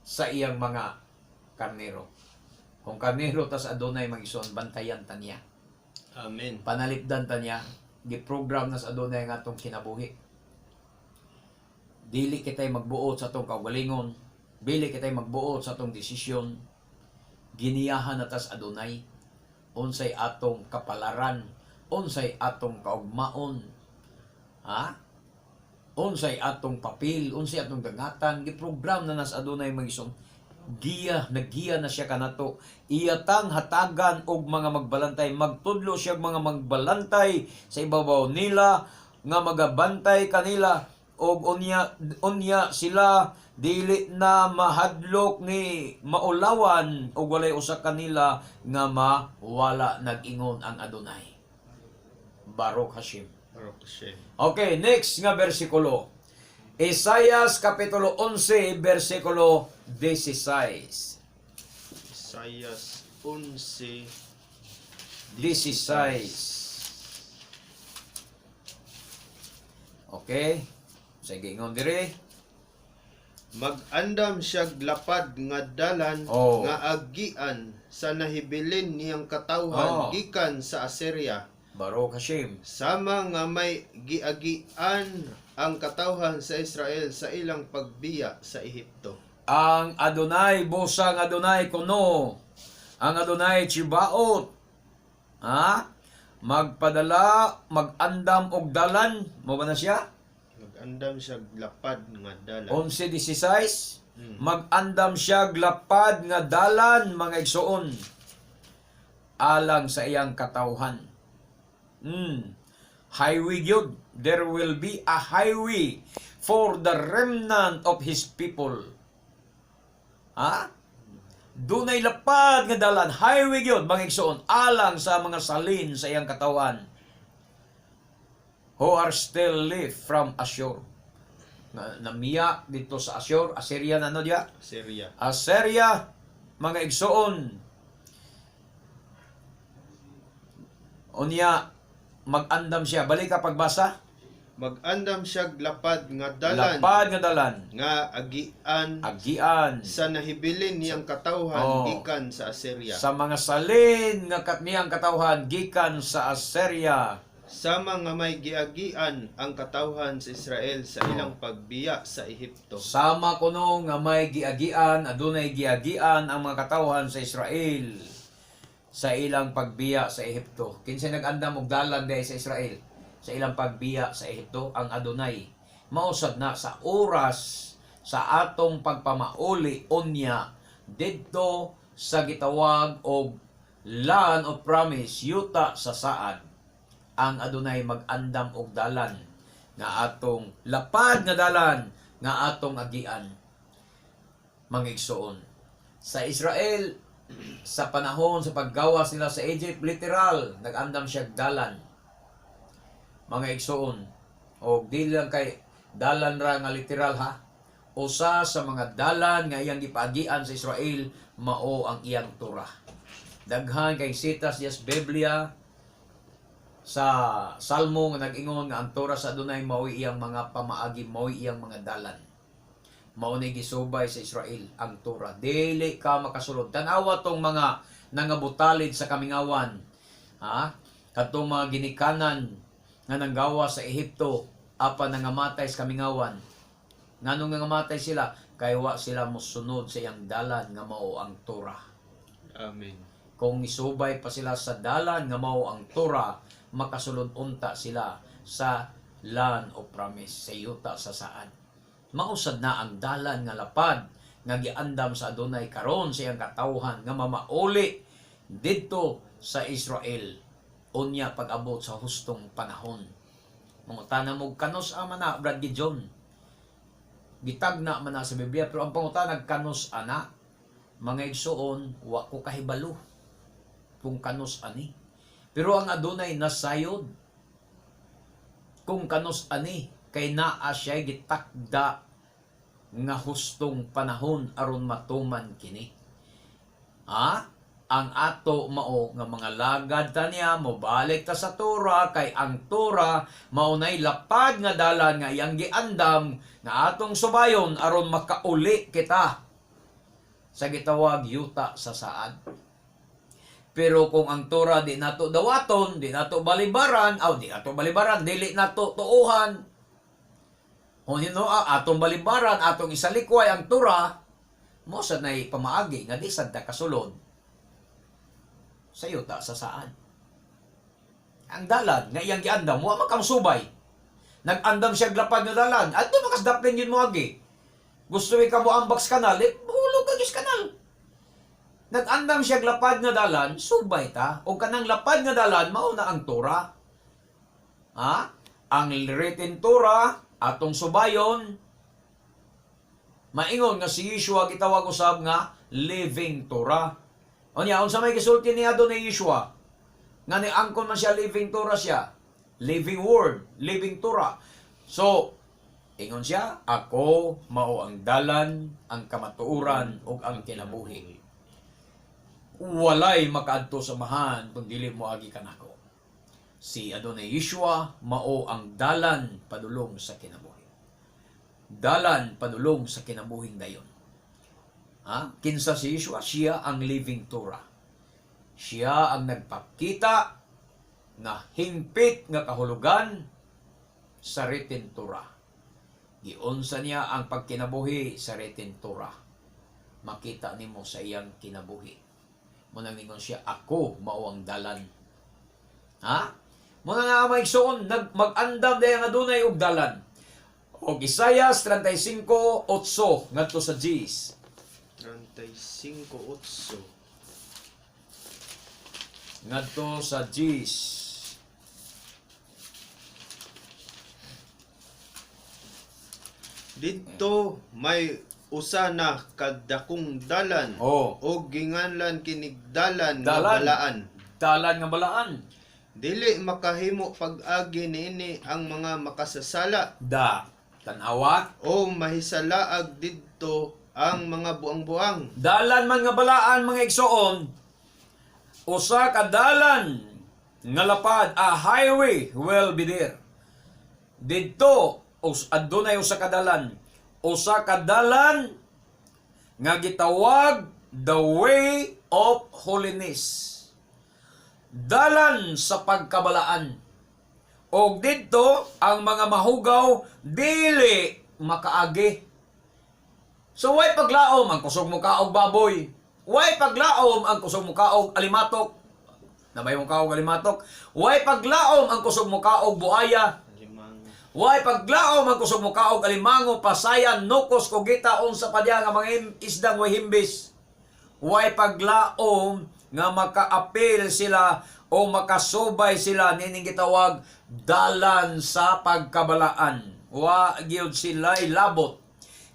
sa iyang mga karnero. Kung karnero tas Adonai mag-ison, bantayan ta niya. Amen. Panalipdan ta niya. Giprogram na sa Adonai nga itong kinabuhi. Dili kita'y magbuot sa itong kaugalingon. Dili kita'y magbuot sa itong desisyon. Giniyahan na tas Adonai. Unsay atong kapalaran. Unsay atong kaugmaon. Ha? Unsay atong papel. Unsay atong dagatan. Giprogram na nas Adonai mag-isong. Naggiya na siya kanato. Iyatang hatagan og mga magbalantay. Magtudlo siya mga magbalantay sa ibabaw nila nga magabantay kanila og unya sila dili na mahadlok ni maulawan og walay usa kanila nga mawala. Nag-ingon ang Adonai. Baruch Hashem. Baruch Hashem. Okay, next nga bersikulo. Isaias kapitulo 11 bersikulo 16. Isaias 11, 16. Okay. Sige, ingon dire. Mag-andam siya glapad nga dalan Oh. nga agian sa nahibilin niyang katawhan Oh. gikan sa Assyria. Baruch Hashem. Sama nga may giagian ang katawhan sa Israel sa ilang pagbiya sa Ehipto. Ang Adonai, busang Adonai kuno. Ang Adonai Chibaot. Ha? Magpadala, magandam og dalan. Mo ba na siya? Mag-andam siya glapad nga dalan. 11:16. Mag-andam siya glapad nga dalan, mga igsoon, alang sa iyang katawhan. Highway yun. There will be a highway for the remnant of His people. Ha? Dunay lapad nga dalan. Highway yun, mga igsoon, alang sa mga salin sa iyang katawhan. Who are still left from Ashur. Namiya dito sa Ashur. Assyria na ano diya? Assyria. Assyria, mga igsoon. Unya, mag-andam siya. Balik ka pagbasa. Mag-andam siya glapad nga dalan Lapad nga dalan. nga agian Agian. sa nahibilin niyang katawhan Oh. gikan sa Assyria. Sa mga salin nga katniyang katawhan gikan sa Assyria. Sama nga may giagian ang katawhan sa Israel sa ilang pagbiya sa Ehipto. Sama kuno nga may giagian, adunay giagian ang mga katawhan sa Israel sa ilang pagbiya sa Ehipto. Kinsa nag-andam og dalan diay sa Israel sa ilang pagbiya sa Ehipto? Ang Adonai. Mausab na sa oras sa atong pagpamauli unya didto sa gitawag og land of promise, yuta sa saad. Ang Adonai mag-andam og dalan nga atong lapad nga dalan nga atong agian. Mga igsoon, sa Israel sa panahon sa paggawas nila sa Egypt, literal nag-andam siya dalan. Mga igsoon, og dili lang kay dalan ra nga literal ha. Usa sa mga dalan nga iyang gipaagian sa Israel mao ang iyang Torah. Daghan kay sitas sa Biblia sa Salmo nga nag-ingon nga ang Torah sa Adonai mao iyang mga pamaagi, mao iyang mga dalan. Mao ni gisubay sa Israel ang Torah. Dili ka makasulod. Tanawa tong mga nangabutalid sa kamingawan. Ha? Katong mga ginikanan nga nanggawa sa Ehipto. Apa nangamatay sa kamingawan. Nganong nangamatay sila? Kay wa sila mosunod sa iyang dalan nga mao ang Torah. Amen. Kung isubay pa sila sa dalan nga mao ang Torah, makasulod unta sila sa land of promise, sa yuta sa saad. Mausad na ang dalan nga lapad nga giandam sa Adonai karon sa iyang katawhan nga mamauli didto sa Israel unya pag-abot sa hustong panahon. Mangutana mo kanos ama na Brad Gideon. Gitagna man na sa Biblia pero ang pangutanag kanos ana mga igsoon wa ko kahibalo kung kanos ani. Pero ang Adonai nasayod kung kanos ani kay naa siya gitakda nga hustong panahon aron matuman kini. Ang ato mao nga mga lagad taniya mobalik ta sa Torah kay ang Torah maunay lapad nga dalan nga iyang giandam nga atong subayon aron makauli kita sa gitawag yuta sa saad. Pero kung ang Torah di nato dawaton, di nato balibaran, dili nato tuuhan. Kung atong balibaran, atong isalikway ang Torah, mo sa nay pamaagi nga di sad ta kasulod sa yuta sa saad. Ang dalan nga iyang giandam wa makamsubay. Nag-andam siya glapad nga dalan. Adto makasdaplin yun mo agi. Gusto ka mo ambaks kanal, hulog ka gis kanal. Nag-andam siya lapad nga dalan, subay ta. O kanang lapad nga dalan, mauna ang Torah. Ang written Torah, atong subayon, maingon nga si Yeshua gitawag usab nga living Torah. O niya, unsa may gisulti niya doon ni Yeshua? Nga ni angkon man siya living Torah siya. Living word, living Torah. So, ingon siya, ako mao ang dalan, ang kamatuoran, ug ang kinabuhi. Walay makaadto sa mahan kung dili mo agi kanako. Si Adonai Yeshua mao ang dalan padulong sa kinabuhi. Dalan padulong sa kinabuhing dayon. Kinsa si Yeshua? Siya ang living Torah. Siya ang nagpakita na hingpit nga kahulugan sa written Torah. Giunsa niya ang pagkinabuhi sa written Torah. Makita nimo sa iyang kinabuhi. Munang ningon siya, ako mao ang dalan. Muna nga maigsoon, mag-andam dahil nga dunay og dalan. O Isaias 35:8 ngadto sa Gs. 35:8. Ngadto sa Gs. Dito may usa na kadakong dalan o ginganlan kinig dalan nga balaan. Dalan nga balaan. Dili makahimo pag-agi niini ang mga makasasala. Tanawa. O mahisalaag didto ang mga buang-buang. Dalan man nga balaan mga igsoon. Usa ka dalan nga lapad, a highway will be there. Didto adunay usa ka dalan. Usa ka dalan nga gitawag the way of holiness. Dalan sa pagkabalaan. O didto ang mga mahugaw dili makaagi. So way paglaom ang kusog mo kaog baboy. Way paglaom ang kusog mo kaog alimatok. Nabay mo kaog alimatok. Way paglaom ang kusog mo kaog buaya. Way paglaom ang kusog mo kaog alimango, pasayan, nukos, kugita, unsa pa diya nga mga isdang way himbis. Way paglaom nga makaapil sila o makasubay sila nining gitawag dalan sa pagkabalaan. Wa gyud sila'y labot.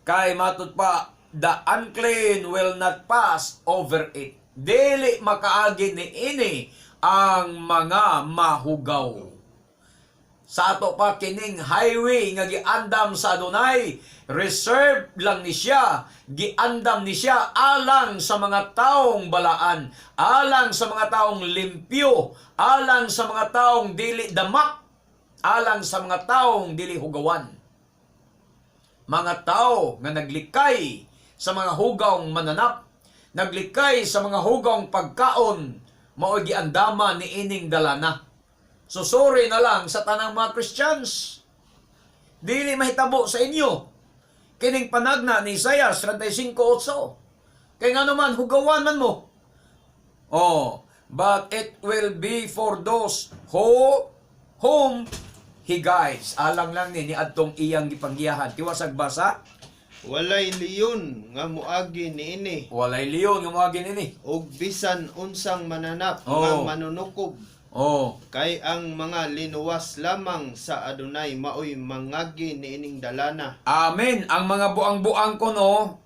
Kay matud pa, the unclean will not pass over it. Dili makaagi ni ini ang mga mahugaw. Sa ato pa kining highway nga giandam sa Adonai, reserved lang ni siya, giandam ni siya alang sa mga taong balaan, alang sa mga taong limpyo, alang sa mga taong dili damak, alang sa mga taong dili hugawan. Mga tao nga naglikay sa mga hugawng mananap, naglikay sa mga hugawng pagkaon, mao giandama ni ining dalana. So sorry na lang sa tanang mga Christians dili mahitabo sa inyo. Kining panagna ni Isaias 35:8. Kay nga naman, hugawan man mo. Oh, but it will be for those whom He guides. Alang lang ni adtong iyang gipanggiyahan. Tiwasag basa? Walay liyon nga muagi niini, Walay liyon nga moagi nini. ug bisan unsang mananap Oh. nga manunukob. Oh, Kay ang mga linuwas lamang sa Adonai maoy mangagi niining dalana. amen. Ang mga buang-buang ko no,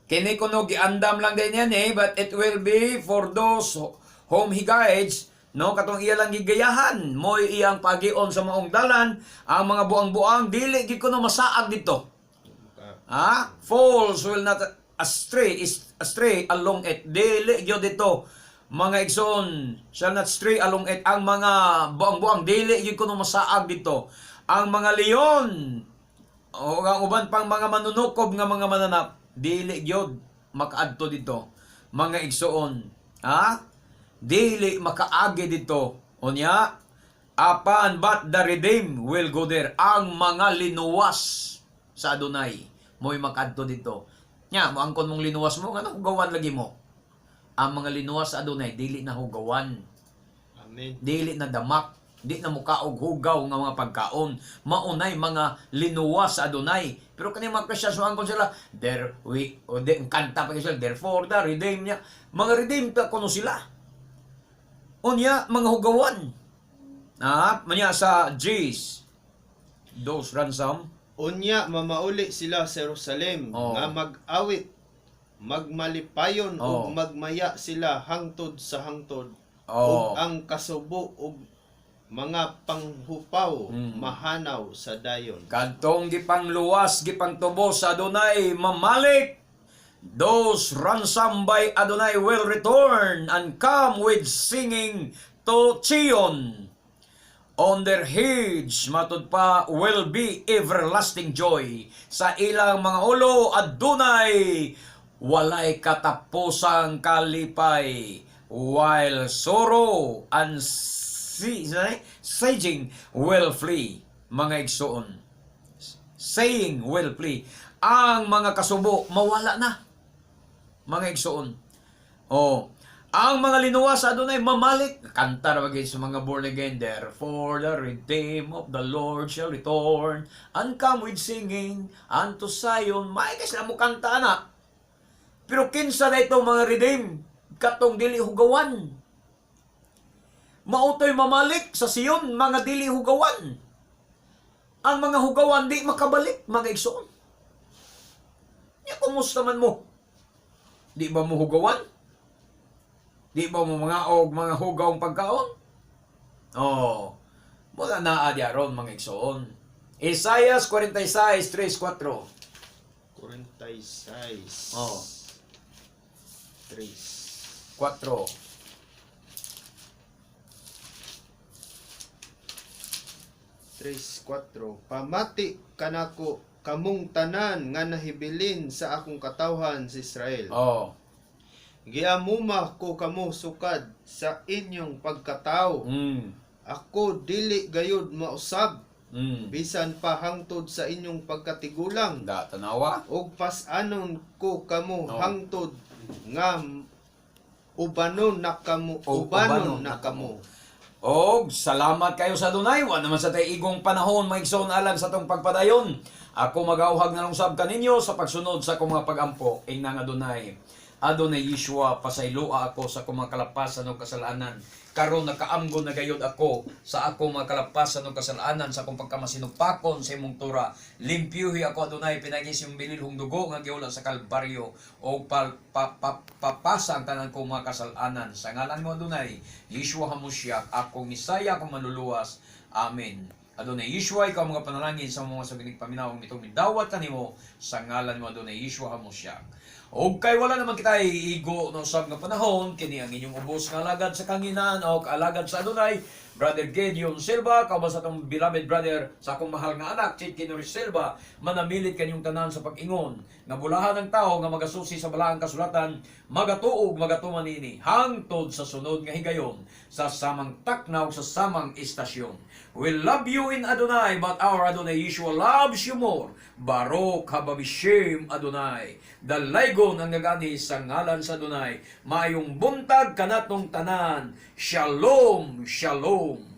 kini ko no giandam lang din yan but it will be for those whom He guides. No, katong iya lang gigayahan, mo'y iyang pagion sa maong dalan, ang mga buang-buang, dili gid ko no masaag dito. Fools will not astray along it. Dili gyud dito. Mga igsoon shall not stray along it. Ang mga buang-buang, dili gyud ko no masaag dito. Ang mga leon, o ang uban pang mga manunukob nga mga mananap, dili gyud makaadto dito. Mga igsoon, dili makaagi dito. Unya, apan but the redeemed will go there. Ang mga linuwas sa Adonai, mo'y makaadto dito. Nya, moangkon mong linuwas mo, ano hugawan lagi mo? Ang mga linuwas sa Adonai, dili na hugawan. Amen. Dili na damak. Di na mukaog hugaw nga mga pagkaon. Maunay mga linuwas sa Adonai. Pero kani mga Christians, moangkon sila, kanta pa sila, therefore the redeemed niya. Mga redeemed pa kuno sila. Unya, mga hugawan. Manya sa G's, those ransom. Unya mamauli sila sa Jerusalem Oh. nga mag-awit, magmalipayon Oh. ug magmaya sila hangtod sa hangtod. Oh. Ug ang kasubo ug mga panghupaw Mm. mahanaw sa dayon. Kadtong gipangluwas, gipangtubos sa Adonai, mamalik. Those ransomed by Adonai will return and come with singing to Zion. On their heads, matud pa, will be everlasting joy. Sa ilang mga ulo, Adonai, walay katapusang kalipay. While sorrow and saging will flee. Mga igsoon. Saying will flee. Ang mga kasubo, mawala na. Mga igsoon. Ang mga linuwas sa Adonai mamalik. Kanta na bagay sa mga born again. Therefore the redeemed of the Lord shall return and come with singing unto Zion. May kasi na mo kanta na. Pero kinsa na ito mga redeemed? Katong dili hugawan. Mautoy mamalik sa Sion, mga dili hugawan. Ang mga hugawan di makabalik, mga igsoon. Kumusta man mo? Di ba mo hugawan? Di ba mo mga hugawang pagkaon? Mula na adyaron mga igsoon. Isaiah 46:3-4. 46. 3. 4. Pamati kanako kamong tanan nga nahibilin sa akong katawhan sa Israel. Giamuma ko kamo sukad sa inyong pagkatao. Ako dili gayud mausab. Bisan pa hangtod sa inyong pagkatigulang. Tanawa. Og pas-anon ko kamo hangtod nga ubanon na kamo. Salamat kayo sa Adonai. Wa naman sa tay igong panahon maigsoon alang sa tong pagpadayon. Ako magauhag na lang sab kaninyo sa pagsunod sa akong mga pagampo inang Adonai. Adonai Yeshua, pasayloa ako sa akong mga kalapasan o kasalanan. Karon nakaamgo na gayod ako sa akong mga kalapasan o kasalanan sa akong pagkamasinupakon sa imong tura. Limpyuhi ako Adonai pinagis yung binilhong dugo nga giula sa Kalbaryo o papasa ang tanan kong mga kasalanan. Sa ngalan mo Adonai, Yeshua HaMashiach, akong Misaya, akong manluluwas. Amen. Adonai Yeshua, ikaw mga panalangin sa mga sabinig paminawang itong midawat kanimo sa ngalan mo Adonai Yeshua HaMashiach. O kay wala naman kita iigo no sab nga panahon, kini ang inyong ubos nga alagad sa kanginan o alagad sa Adonai, Brother Gideon Silva, kamas atong beloved brother sa akong mahal nga anak, Chid Kinoris Silva, manamilit kanyong tanan sa pag-ingon, nga bulahan ng tao nga magasusi sa balaang kasulatan, magatuog, magatuman ini, hangtod sa sunod nga higayon, sa samang taknaw, sa samang istasyon. We love you in Adonai, but our Adonai Yeshua loves you more. Baruch hababishem Adonai. Dalaygon ang nagani sa ngalan sa Adonai. Mayong buntag kanatong tanan. Shalom, shalom.